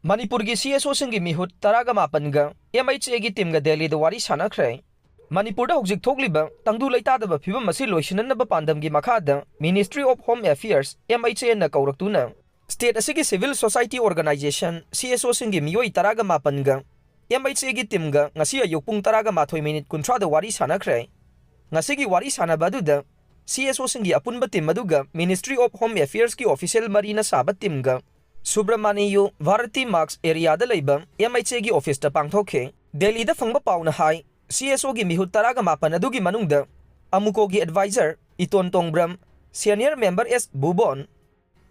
Manipur की CSO Singi Mihut taraga mapanga MHA की team गा दिल्ली दा वारी सानाख्रे Manipur दा हुजिक थोकलिबा तंगदु लैतादबा फिबम मसि लोइसिननबा पांदम की मखादा Ministry of Home Affairs MHA ना कौरक्तुना स्टेट असिगी civil society organisation CSO Singi मियोई तरागा मापनगा MHA की टीम गा ngasi ayuk pung taraga mathoi minute kuntra da wari sanakhre ngasi की wari sanabadu CSO Singi apunba team मदुगा Ministry of Home Affairs की ऑफिशियल मरीना साबत टीम गा सुब्रमण्यु भारती मार्क्स एरिया लेबा MHA की ऑफिस ता पांगथोखे दिल्ली दा फंगबा पाउना हाई CSO की मिहुत तरागा मापन अदुगी मनुंगदा अमुको की adviser Iton Tongbram senior member S Bubon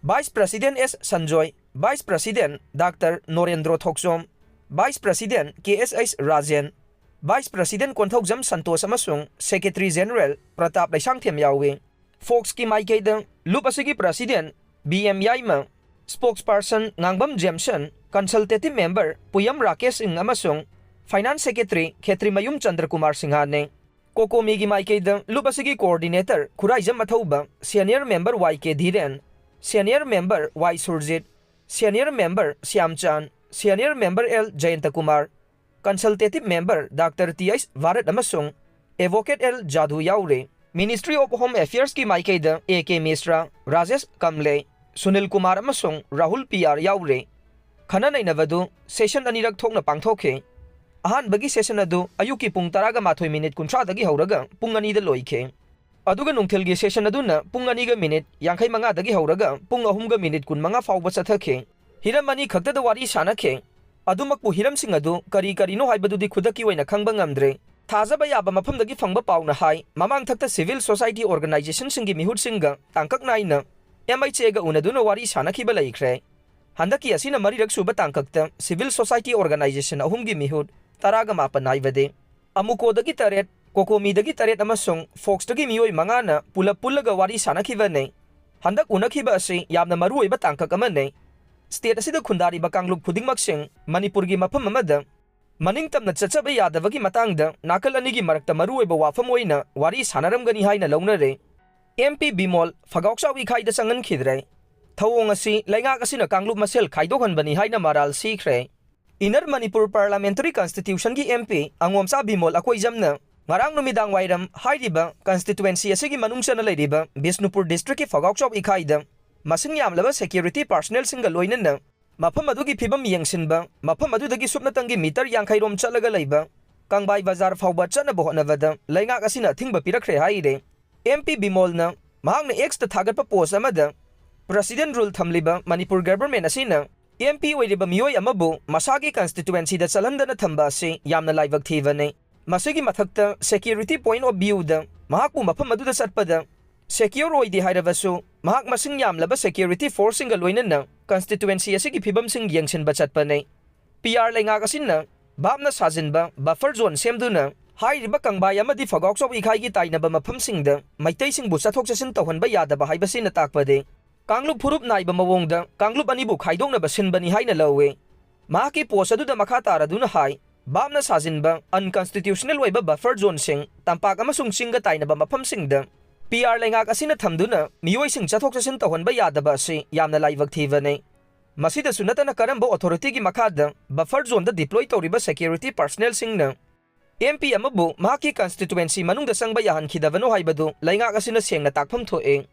vice president S Sanjay vice president doctor Norendra Thoksom vice president KSH Rajen vice president Konthoujam Santosh अमसुंग सेक्रेटरी जनरल प्रताप लैसांगथेम यावे फोक्स की माइकेदा लुप असिगी प्रेसिडेंट BM याइमा Spokesperson Ngangbam Jameson, Consultative Member Puyam Rakesh Singh amasung Finance Secretary Khetri Mayum Chandra Kumar Singhane Kokomi gi Maikeda Lupasigi Coordinator Khuraijam Mathauba Senior Member YK Dhiren Senior Member Y Surjit Senior Member Syamchan Senior Member L Jayanta Kumar Consultative Member Dr. T.S. Varat amasung Advocate L Jadhu Yaure Ministry of Home Affairs ki Maikeda A.K. Misra Rajesh Kamle Sunil Kumar अमसुंग Rahul PR याउरे खना नैनबदु session अनिरक थोकना पांगथोखे अहानबगी session अदु अयुकी पुंग तरागा माथोई मिनिट कुंथ्रा दगी हौरगा पुंग अनीदा लोइखे अदुगा नुंगथेलगी सेशन अदुना पुंग अनीगा मिनिट यांखै मंगा दगी हौरगा पुंग अहुमगा मिनिट कुन मंगा फाउबा चथखे हिरम अनी खक्तदा वारी सानाखे अदुमकपु हिरम सिंग अदु करी करीनो हाइबदुदि खुदकी ओइना खंगबा ngamdre थाजबा याबा मफमदगी फंगबा पाउना हाई ममांग थक्ता सिविल सोसाइटी ऑर्गेनाइजेशन सिंगी मिहुत सिंगा तांकक Naina MHA ga unaduna wari sanakhiba laikhre handaki asina marirak suba tangkakta civil society organization ahumgi mihut taraga mapan naibade amuko dagi taret kokomi dagi taret amasung fox dagi miyoi mangana pulaga wari sanakhiba ne handak unakhiba ase yamna maruoiba tangkak amane state asida khundari ba kangluk khudingmak sing manipur gi mafam amada maning tamna chachaba yadabagi matangda nakal ani gi marakta maruoiba wafam oina wari sanaramgani haina launare MP Bimol Phougakchao Ikhaida Changhankhidre Thawong asi laingak asina kangluk masel khaidohanbani haina maral sikhre Inner Manipur Parliamentary Constitution ki MP angomsa Bimol akoijamna ngarang numidang wairam hairiba constituency asigi manungsana leiriba Bisnupur district ki Phougakchao Ikhaida masing yamlaba security personnel singa loinana mafam adugi phibam yengsinba mafam adudagi supnatangi meter yankhairom chalaga leiba Kangbai Bazar fauba chana bohnavada laingak asina thingba pirakre haire MP Bimol na mahang na X ta thagat pa post amada President rule thamliba Manipur government asina MP oiriba miyoi amabu masagi constituency da chalandana thamba se yamna laibak thivane masigi mathakta security point of view da mahakpu mafam adu da satpada secure oidi hairabasu mahak masing yamlaba security force singa loinana constituency asigi phibam sing yengsin ba chatpane PR lenga asina babna sajinba buffer zone semduna हाइरिबा कंबाय अमदि Phougakchao इखाई की ताइनबा मफमसिंगदा मैतैसिंगबु चथोक चसिन तौहनबा यादबा हाइबसिन ताकपदे कांगलुप फुरुप नाइबा मवोंगदा कांगलुप अनिबु खाइदोंनबा सिनबनी हाइना लौवे माकी post अदुदा मखा तारादुना हाइ बामना साजिनबा unconstitutional ओइबा buffer zone सिंग तंपाक अमसुंग सिंगा ताइनबा मफमसिंगदा PR लेंगाक असिना थमदुना मियोइसिंग चथोक चसिन तौहनबा यादबा से यामना लाइवक थीवने मसिदा सुनतना करंबा अथॉरिटी की मखादा बफर जोन दा डिप्लॉय तौरिबा सिक्योरिटी पर्सनल सिंगना MP amabu mahaki constituency manungda sangba yahankhidabano haibadu laingak asina sengna takpham thoe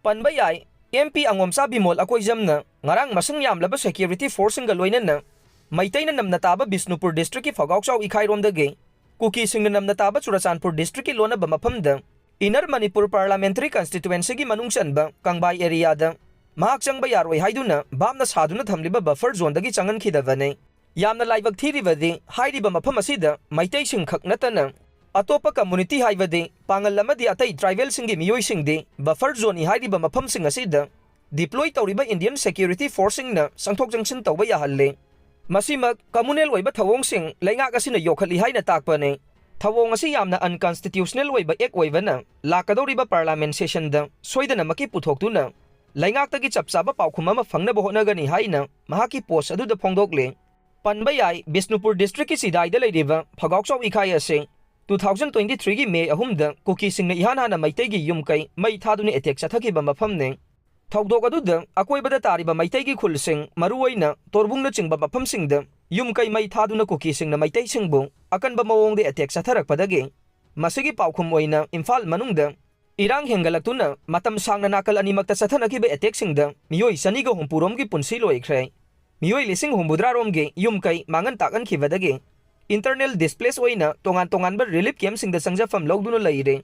panba yai MP angomsa Bimol akoijamna ngarang masang yamlaba security force singa loinana maitaina namna taba Bisnupur district ki Phougakchao ikhairomdage kuki singna namna taba Churachandpur district ki lona ba mafamda Inner Manipur Parliamentary Constituency gi manungchanba Kangbai area da mahak changba yaroi haiduna bamna saduna thamliba buffer zone dagi Changhankhidabane यामना लाइवक थीरिबदि हाइरिबा मफम असिदा मैतै सिंग खक नतना अतोपा कम्युनिटी हाइबदि पांगल अमदि अतै ट्राइबल सिंगी मियोइ सिंगदि बफर जोन हाइरिबा मफम सिंग असिदा डिप्लॉय तौरिबा इंडियन सिक्योरिटी फोर्स सिंगना संथोक जंक्शन तौबा याहल्ले मसिमक कम्युनल ओइबा थवोंग सिंग लैंगाक असिना योखली हाइना ताकपने थवोंग असी यामना अनकॉन्स्टिट्यूशनल ओइबा एक ओइबना लाकदौरिबा पार्लियामेंट सेशन दा सोइदना मकी पुथोक्तुना लैंगाकतगी चपचाबा पाउखुम अमा फंगनबा होनगनी हाइना महाकी पोस्ट अदुदा फोंगदोकले पंबा याई बिष्णुपुर डिस्ट्रिक्ट की सिदाइदा लेरिबा Phougakchao इखाई असे 2023 की मे अहुमदा कुकी सिंगना इहान हाना मैतैगी युमकै मै थादुने अटैक चथखिबा मफमने थौदोक अदुदा अकोइबदा तारिबा मैतैगी खुलसिंग मरुओइना तोरबुंगना चिंगबा मफमसिंगदा युम कै मै थादुना कुकीसिंगना मैतैसिंगबु अकनबा मवोंगदे अटैक सथरकपदगे मसिगी पाउखुम ओइना इम्फाल मनुंगदा इरांग हेंगलक्तुना मतम सांगना नाकल अनिमक्ता सथनकिबा अटैकसिंगदा मियोइ सनिगा हुंपुरोमगी पुंसी लोइख्रे मियोइ लिसिंग हुंबुद्रारोमगे युम कै मांगन ताकनखिबदगे इंटरनल डिस्प्लेस ओइना तोंगान तोंगानबा रिलीफ कैम्पसिंगदा संजफम लौदुना लैरे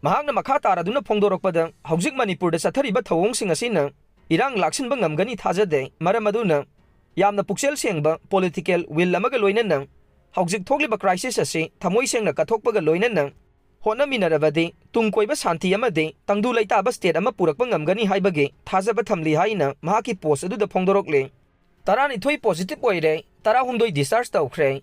महांगना मखा तारादुना फोंदोरकपदा हौजिक मणिपुरदा सथरिबा थवोंगसिंग असिना इरांग लाक्सिनबा ngамगनी थाजदे मरम अदुना यामना पुक्सेल सेंगबा पॉलिटिकल विल अमगा लोइनना हौजिक थोगलिबा क्राइसिस असि थमोइ सेंगना कथोकपगा लोइनना होनमिनरबदे तुंगकोइबा शांति अमदे तंगदु लैताबा स्टेट अमा पुरकपा ngамगनी हाइबगे थाजबा थमली हाइना महाकी पोस्ट अदुदा फोंदोरकले तरानिथोइ पॉजिटिव ओइरे तराहुमदोइ डिस्चार्ज तौख्रे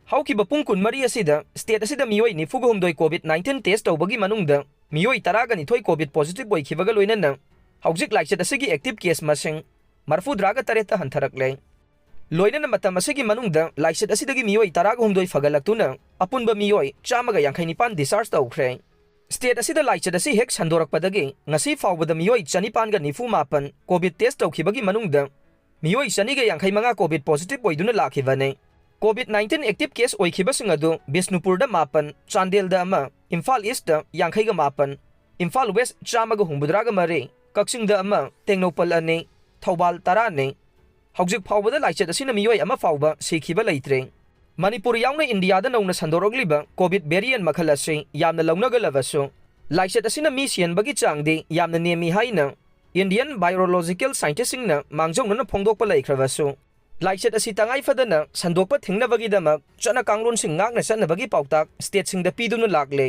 हौकिबा पुंग कुनमरी असिदा स्टेट असिदा मियोइ निफुगहुमदोइ कोविड-19 टेस्ट तौबगी मनुंगदा मियोइ तरागनिथोइ कोविड पॉजिटिव ओइखिबगा लोइनना हौजिक लाइचत असिगी एक्टिव केस मसिंग मरफुद्रागा तरेता हंथरकले लोइनना मतम असिगी मनुंगदा लाइचत असिदगी मियोइ तरागहुमदोइ फगलक्तुना अपुनबा मियोइ 159 डिस्चार्ज तौख्रे स्टेट असिदा लाइचत असि हेक संदोरकपदगी ngasi फावबदा मियोइ 494 कोविड टेस्ट तौखिबगी मनुंगदा मियोइ 255 कोविड पॉजिटिव ओइदुना लाखिबने कोविड-19 एक्टिव केस ओइखिबसिंग अदु बिष्णुपुरदा 9 चांदेलदा अमा इम्फाल ईस्टदा 59 इम्फाल वेस्ट 153 कक्सिंगदा अमा तेंगनोपल अने थौबाल 10 हौजिक फावबदा लाइचत असिना मियोइ अमा फावबा सिखिबा लैत्रे मणिपुर यावना इंडियादा नौना संदोरकलिबा कोविड वेरिएंट मखल असि यामना लौनगलबसु लाइचत असिना मी सियनबगी चांगदे यामना नेमी हाइना इंडियन बायोलॉजिकल साइंटिस्टसिंगना मांगजौनना फोंदोकपा लैख्रबसु लाइचत असि तंगाई फदना संदोकपा थिंगनबगीदमक चना कांगलोनसिंग ngakna चनबगी पाउताक स्टेटसिंगदा पीदुना लाक्ले